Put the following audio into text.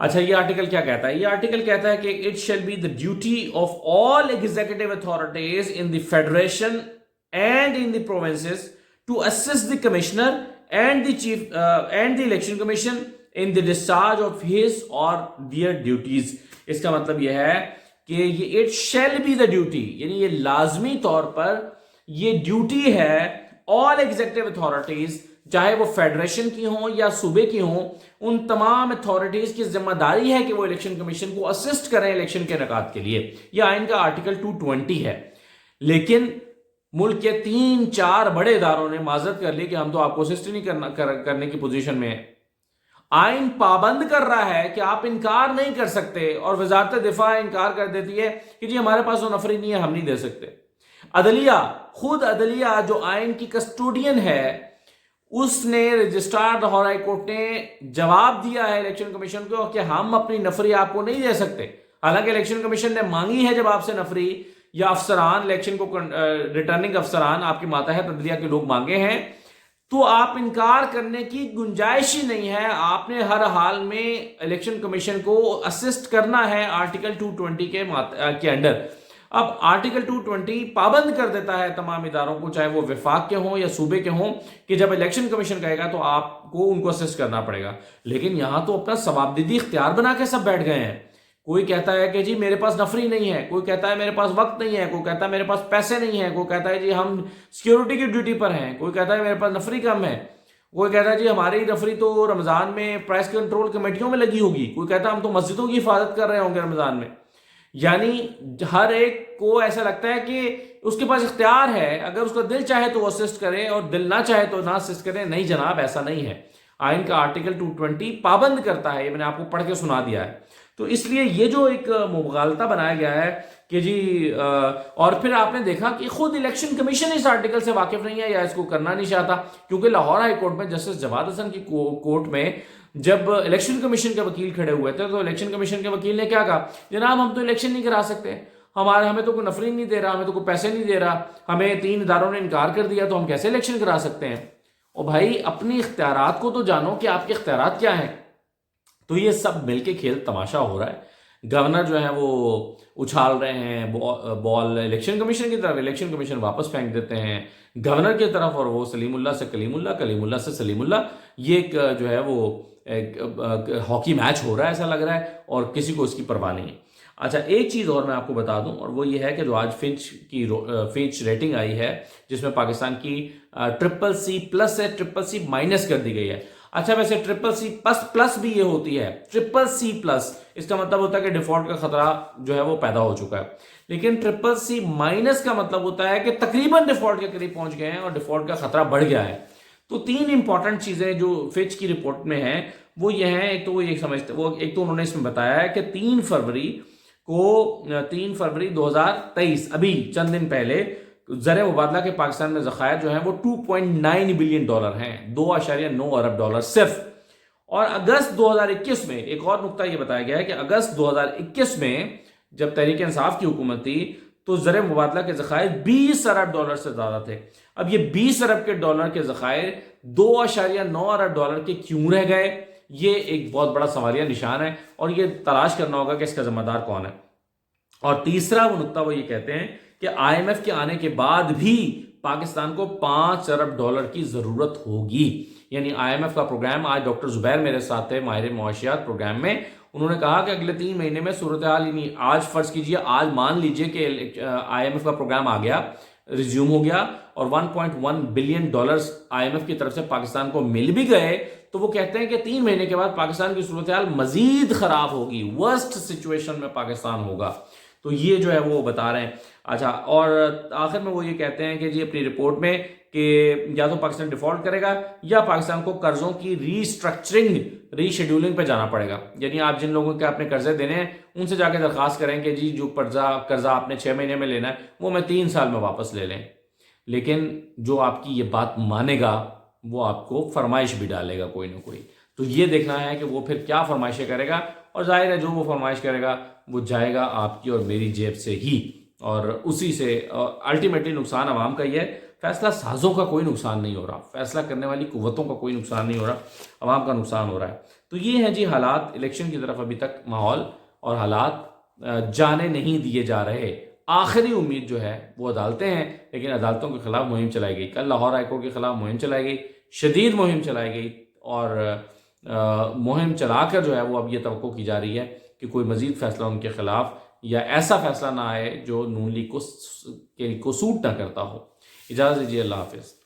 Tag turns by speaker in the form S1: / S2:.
S1: اچھا یہ آرٹیکل کیا کہتا ہے؟ یہ آرٹیکل کہتا ہے کہ it shall be the duty of all executive authorities in the federation and in the provinces to assist the commissioner and the chief and the election commission in the discharge of his or their duties. اس کا مطلب یہ ہے کہ یہ it shall be the duty, یعنی یہ لازمی طور پر یہ ڈیوٹی ہے آل ایگزیکٹو اتھارٹیز، چاہے وہ فیڈریشن کی ہوں یا صوبے کی ہوں، ان تمام اتھارٹیز کی ذمہ داری ہے کہ وہ الیکشن کمیشن کو اسسٹ کریں الیکشن کے انعقاد کے لیے. یہ آئین کا آرٹیکل 220 ہے. لیکن ملک کے 3-4 بڑے اداروں نے معذرت کر لی کہ ہم تو آپ کو اسسٹ ہی نہیں کرنے کی پوزیشن میں ہیں. آئین پابند کر رہا ہے کہ آپ انکار نہیں کر سکتے، اور وزارت دفاع انکار کر دیتی ہے کہ جی ہمارے پاس وہ نفری نہیں ہے، ہم نہیں دے سکتے. عدلیہ، خود عدلیہ جو آئین کی کسٹوڈین ہے، اس نے رجسٹرار لاہور ہائی کورٹ نے جواب دیا ہے الیکشن کمیشن کو کہ ہم اپنی نفری آپ کو نہیں دے سکتے. حالانکہ الیکشن کمیشن نے مانگی ہے جب آپ سے نفری، یا افسران الیکشن کو ریٹرننگ افسران آپ کے ماتحت عدلیہ کے لوگ مانگے ہیں، تو آپ انکار کرنے کی گنجائش ہی نہیں ہے. آپ نے ہر حال میں الیکشن کمیشن کو اسسٹ کرنا ہے آرٹیکل 220 کے انڈر. اب آرٹیکل 220 پابند کر دیتا ہے تمام اداروں کو، چاہے وہ وفاق کے ہوں یا صوبے کے ہوں، کہ جب الیکشن کمیشن کہے گا تو آپ کو ان کو اسسٹ کرنا پڑے گا. لیکن یہاں تو اپنا ثوابدیدی اختیار بنا کے سب بیٹھ گئے ہیں. کوئی کہتا ہے کہ جی میرے پاس نفری نہیں ہے، کوئی کہتا ہے میرے پاس وقت نہیں ہے، کوئی کہتا ہے میرے پاس پیسے نہیں ہیں، کوئی کہتا ہے جی ہم سیکیورٹی کی ڈیوٹی پر ہیں، کوئی کہتا ہے میرے پاس نفری کم ہے، کوئی کہتا ہے جی ہماری نفری تو رمضان میں پرائس کنٹرول کمیٹیوں میں لگی ہوگی، کوئی کہتا ہے ہم تو مسجدوں کی حفاظت کر رہے ہوں گے رمضان میں. یعنی ہر ایک کو ایسا لگتا ہے کہ اس کے پاس اختیار ہے، اگر اس کا دل چاہے تو وہ اسسٹ کرے اور دل نہ چاہے تو نہ اسسٹ کرے. نہیں جناب، ایسا نہیں ہے. آئین کا آرٹیکل 220 پابند کرتا ہے. یہ میں نے آپ کو پڑھ کے سنا دیا ہے. تو اس لیے یہ جو ایک مغالطہ بنایا گیا ہے کہ جی اور پھر آپ نے دیکھا کہ خود الیکشن کمیشن اس آرٹیکل سے واقف نہیں ہے یا اس کو کرنا نہیں چاہتا، کیونکہ لاہور ہائی کورٹ میں جسٹس جواد حسن کی کورٹ میں جب الیکشن کمیشن کے وکیل کھڑے ہوئے تھے تو الیکشن کمیشن کے وکیل نے کیا کہا؟ جناب ہم تو الیکشن نہیں کرا سکتے، ہمیں تو کوئی نفری نہیں دے رہا، ہمیں تو کوئی پیسے نہیں دے رہا، ہمیں 3 اداروں نے انکار کر دیا، تو ہم کیسے الیکشن کرا سکتے ہیں؟ اور بھائی اپنی اختیارات کو تو جانو کہ آپ کے اختیارات کیا ہیں. تو یہ سب مل کے کھیل تماشا ہو رہا ہے. گورنر جو ہیں وہ اچھال رہے ہیں بال الیکشن کمیشن کی طرف، الیکشن کمیشن واپس پھینک دیتے ہیں گورنر کی طرف، اور وہ سلیم اللہ سے کلیم اللہ، کلیم اللہ سے سلیم اللہ. یہ ایک جو ہے وہ ہاکی میچ ہو رہا ہے ایسا لگ رہا ہے، اور کسی کو اس کی پرواہ نہیں ہے. اچھا ایک چیز اور میں آپ کو بتا دوں، اور وہ یہ ہے کہ جو آج فنچ ریٹنگ آئی ہے جس میں پاکستان کی CCC+ سے CCC- کر دی گئی ہے. اچھا ویسے CCC+ بھی یہ ہوتی ہے، CCC+، اس کا مطلب ہوتا ہے کہ ڈیفالٹ کا خطرہ جو ہے وہ پیدا ہو چکا ہے. لیکن CCC- کا مطلب ہوتا ہے کہ تقریباً ڈیفالٹ کے قریب پہنچ گئے ہیں اور ڈیفالٹ کا خطرہ بڑھ گیا ہے. تو 3 امپورٹنٹ چیزیں جو فچ کی رپورٹ میں ہیں وہ یہ ہیں. ایک تو وہ یہ سمجھتے ایک تو انہوں نے اس میں بتایا ہے کہ 3 فروری 2023 ابھی چند دن پہلے زر مبادلہ کے پاکستان میں ذخائر جو ہیں وہ $2.9 بلین ہیں، $2.9 ارب صرف. اور اگست 2021 میں ایک اور نقطہ یہ بتایا گیا ہے کہ اگست 2021 میں جب تحریک انصاف کی حکومت تھی تو زر مبادلہ کے ذخائر $20 ارب سے زیادہ تھے. اب یہ $20 ارب کے ذخائر $2.9 ارب کے کیوں رہ گئے؟ یہ ایک بہت بڑا سوالیہ نشان ہے، اور یہ تلاش کرنا ہوگا کہ اس کا ذمہ دار کون ہے. اور تیسرا وہ نقطہ وہ یہ کہتے ہیں کہ IMF کے آنے کے بعد بھی پاکستان کو $5 ارب کی ضرورت ہوگی. یعنی IMF کا پروگرام، آج ڈاکٹر زبیر میرے ساتھ تھے ماہر معاشیات پروگرام میں، انہوں نے کہا کہ اگلے 3 مہینے میں صورتحال، یعنی آج فرض کیجئے، آج مان لیجئے کہ IMF کا پروگرام آ گیا، ریزیوم ہو گیا، اور $1.1 بلین IMF کی طرف سے پاکستان کو مل بھی گئے، تو وہ کہتے ہیں کہ 3 مہینے کے بعد پاکستان کی صورتحال مزید خراب ہوگی، ورسٹ سچویشن میں پاکستان ہوگا. تو یہ جو ہے وہ بتا رہے ہیں. اچھا اور آخر میں وہ یہ کہتے ہیں کہ جی اپنی رپورٹ میں کہ یا تو پاکستان ڈیفالٹ کرے گا یا پاکستان کو قرضوں کی ری شیڈولنگ پہ جانا پڑے گا. یعنی آپ جن لوگوں کے اپنے قرضے دینے ہیں ان سے جا کے درخواست کریں کہ جی جو قرضہ آپ نے 6 مہینے میں لینا ہے وہ میں 3 سال میں واپس لے لیں. لیکن جو آپ کی یہ بات مانے گا وہ آپ کو فرمائش بھی ڈالے گا کوئی نہ کوئی. تو یہ دیکھنا ہے کہ وہ پھر کیا فرمائشیں کرے گا، اور ظاہر ہے جو وہ فرمائش کرے گا وہ جائے گا آپ کی اور میری جیب سے ہی، اور اسی سے الٹیمیٹلی نقصان عوام کا ہی ہے. فیصلہ سازوں کا کوئی نقصان نہیں ہو رہا، فیصلہ کرنے والی قوتوں کا کوئی نقصان نہیں ہو رہا، عوام کا نقصان ہو رہا ہے. تو یہ ہیں جی حالات، الیکشن کی طرف ابھی تک ماحول اور حالات جانے نہیں دیے جا رہے۔ آخری امید جو ہے وہ عدالتیں ہیں، لیکن عدالتوں کے خلاف مہم چلائی گئی، کل لاہور ہائی کورٹ کے خلاف مہم چلائی گئی، شدید مہم چلائی گئی، اور مہم چلا کر جو ہے وہ اب یہ توقع کی جا رہی ہے کہ کوئی مزید فیصلہ ان کے خلاف یا ایسا فیصلہ نہ آئے جو نون لیگ کو سوٹ نہ کرتا ہو۔ اجازت دیجیے، اللہ حافظ۔